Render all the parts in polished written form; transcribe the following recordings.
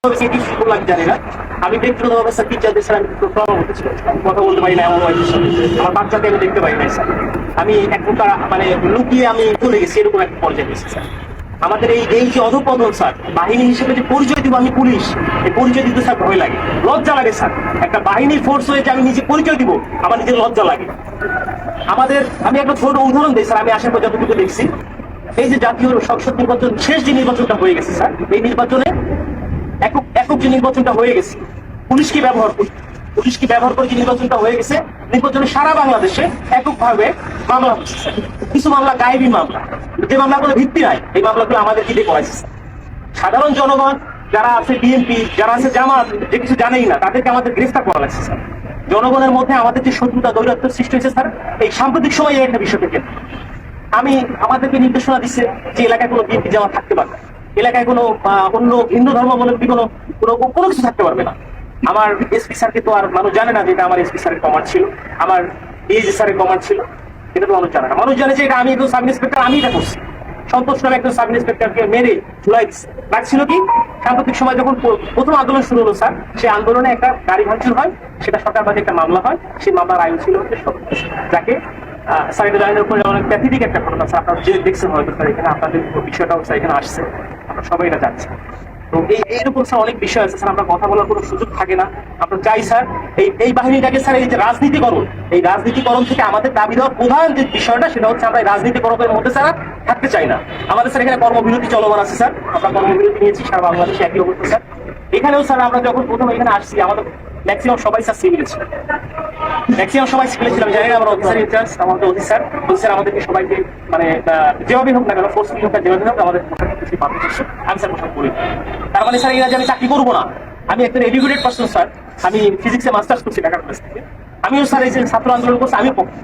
জানি না। আমি ব্যক্তিগতভাবে স্যার টিচারদের স্যার আমি প্রভাবিত ছিল, কথা বলতে পারি না এমন আমার বাচ্চাকে আমি দেখতে পারি না স্যার। আমি এক প্রকার মানে লুকিয়ে আমি চলে গেছি, এরকম একটা পর্যায়ে গেছি স্যার। আমাদের এই এই যে অধঃপতন স্যার, বাহিনী হিসেবে যে পরিচয় দিব আমি পুলিশ, এই পরিচয় দিতে স্যার ভয় লাগে, লজ্জা লাগে স্যার। একটা বাহিনীর ফোর্স হয়ে যে আমি নিজে পরিচয় দিব, আমার নিজের লজ্জা লাগে। আমাদের আমি একটা ছোট উদাহরণ দিই স্যার, আমি আসার পর যতটুকু দেখছি, এই যে জাতীয় সংসদ নির্বাচন শেষ যে নির্বাচনটা হয়ে গেছে স্যার, এই নির্বাচনে একক একক যে নির্বাচনটা হয়ে গেছে, পুলিশকে ব্যবহার করে যে নির্বাচনটা হয়ে গেছে, নির্বাচনে সারা বাংলাদেশে এককভাবে মামলা হচ্ছে স্যার। কিছু মামলা গায়েবী মামলা, যে মামলাগুলো ভিত্তি নাই, এই মামলাগুলো আমাদের কি দিয়ে করাইছে স্যার। সাধারণ জনগণ যারা আছে, বিএনপি যারা আছে, জামাত, যে কিছু জানেই না, তাদেরকে আমাদের গ্রেফতার করা লাগছে স্যার। জনগণের মধ্যে আমাদের যে শত্রুতা দৈরাত্ম সৃষ্টি হয়েছে স্যার, এই সাম্প্রতিক সময়ে একটা বিষয় থেকে আমি আমাদেরকে নির্দেশনা দিচ্ছে যে এলাকায় কোনো বিএনপি জামাত থাকতে পারবে, এলাকায় কোনো অন্য হিন্দু ধর্মাবলম্বী কোনো কোনো কিছু থাকতে পারবে না। আমার এসপি স্যারকে তো আর মানুষ জানে না যে এটা আমার এসপি স্যারের কমান্ড ছিল, আমার ডিএজি স্যারের কমান্ড ছিল, এটা তো মানুষ জানে না। মানুষ জানে যে এটা আমি একজন সাব ইন্সপেক্টর, আমি এটা করছি। সন্তোষ নামে একজন সাব ইন্সপেক্টরকে মেরে ঝুলাই রাখছিল কি, সাম্প্রতিক সময় যখন প্রথম আন্দোলন শুরু হলো স্যার, সেই আন্দোলনে একটা গাড়ি ভাঙচুর হয়, সেটা সরকারবাদী একটা মামলা হয়, সেই মামলার আয়ু ছিল যাকে স্যার এটা জানেন উপরে অনেক প্যাথেটিক একটা ঘটনা স্যার, আপনারা যে দেখছেন হয়তো স্যার, এখানে আপনাদের বিষয়টাও স্যার এখানে আসছে, আমরা সবাই এটা জানছি। তো এইরকম স্যার অনেক বিষয় আছে স্যার, আমরা কথা বলার কোনো সুযোগ থাকে না। আমরা চাই স্যার এই বাহিনীটাকে স্যার, এই যে রাজনীতিকরণ, এই রাজনীতিকরণ থেকে আমাদের দাবি দেওয়ার প্রধান যে বিষয়টা, সেটা হচ্ছে আমরা এই রাজনীতিকরণের মধ্যে স্যার থাকতে চাই না। আমাদের স্যার এখানে কর্মবিরতি চলমান আছে স্যার, আমরা কর্মবিরতি নিয়েছি সারা বাংলাদেশে একই অবস্থা স্যার। এখানেও স্যার আমরা যখন প্রথম এখানে আসছি, আমাদের ম্যাক্সিমাম সবাই স্যার সিভিল ছিল, ম্যাক্সিমাম সবাই সিভিল ছিলাম, জানি না আমরা অফিসার ইনচার্জ, আমাদের অফিসার আমাদেরকে সবাইকে মানে যেভাবে হোক না কেন, ফোর্সফুলি হোক না যেভাবে হোক, আমাদের বাধ্য করছে। আমি স্যার পোশাক করি, তার মানে স্যার এরা যে আমি চাকরি করবো না। আমি একটা এডুকেটেড পার্সন স্যার, আমি ফিজিক্সে মাস্টার্স করছি ঢাকা কলেজ থেকে। আমিও স্যার এই যে ছাত্র আন্দোলন করছি, আমি পক্ষে।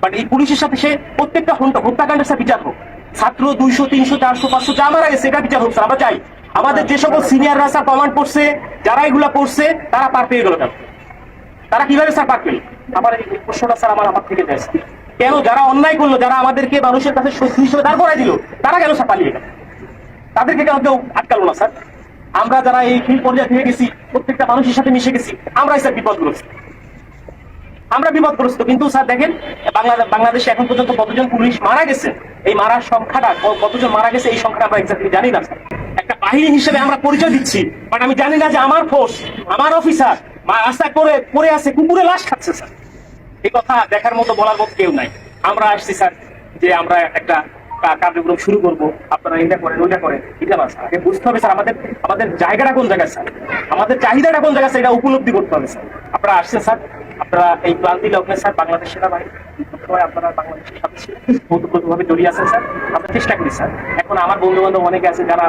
বাট এই পুলিশের সাথে সে প্রত্যেকটা হত্যাকাণ্ডের স্যার বিচার হোক, ছাত্র 200 300 400 500 যা মারা গেছে, এটা বিচার হোক স্যার। আমরা চাই আমাদের যে সকল সিনিয়ররা স্যার কমান্ড করছে, যারা এগুলা করছে, তারা পার পেয়ে গেল কেন, তারা কিভাবে স্যার পার পেল? আমার এই প্রশ্নটা স্যার আমার থেকে যায় স্যার। কেন যারা অন্যায় করলো, যারা আমাদেরকে মানুষের কাছে শত্রু হিসেবে দাঁড় করাই দিল, তারা কেন স্যার পালিয়ে গেল? তাদেরকে কেন কেউ আটকালো না স্যার? আমরা যারা এই ফিল্ড পর্যায়ে থেকে গেছি, প্রত্যেকটা মানুষের সাথে মিশে গেছি, আমরাই স্যার বিপদগ্রস্ত, আমরা বিপদগ্রস্ত। কিন্তু স্যার দেখেন, বাংলাদেশে এখন পর্যন্ত কতজন পুলিশ মারা গেছে, এই মারার সংখ্যাটা, কতজন মারা গেছে এই সংখ্যাটা আমরা এক্স্যাক্টলি জানি না স্যার। একটা বাহিনী হিসেবে আমরা পরিচয় দিচ্ছি, বাট আমি জানি না যে আমার ফোর্স, আমার অফিসার রাস্তায় পড়ে আছে, কুকুরে লাশ খাচ্ছে স্যার। এই কথা দেখার মতো, বলার মতো কেউ নাই। আমরা আসছি স্যার যে আমরা একটা কার্যক্রম শুরু করবো, আপনারা এটা করেন ওইটা করেন, এটা না স্যার। আগে বুঝতে হবে স্যার আমাদের জায়গাটা কোন জায়গায় স্যার, আমাদের চাহিদাটা কোন জায়গায় স্যার, এটা উপলব্ধি করতে হবে স্যার। আপনারা আসছেন স্যার, আপনারা এই ক্লান্তি লগ্নে স্যার বাংলাদেশ সেনাবাহিনী আপনারা বাংলাদেশের সাথে ওতপ্রোতভাবে জড়িয়ে আছেন স্যার। আমরা চেষ্টা করি স্যার। এখন আমার বন্ধু বান্ধব অনেকে আছে যারা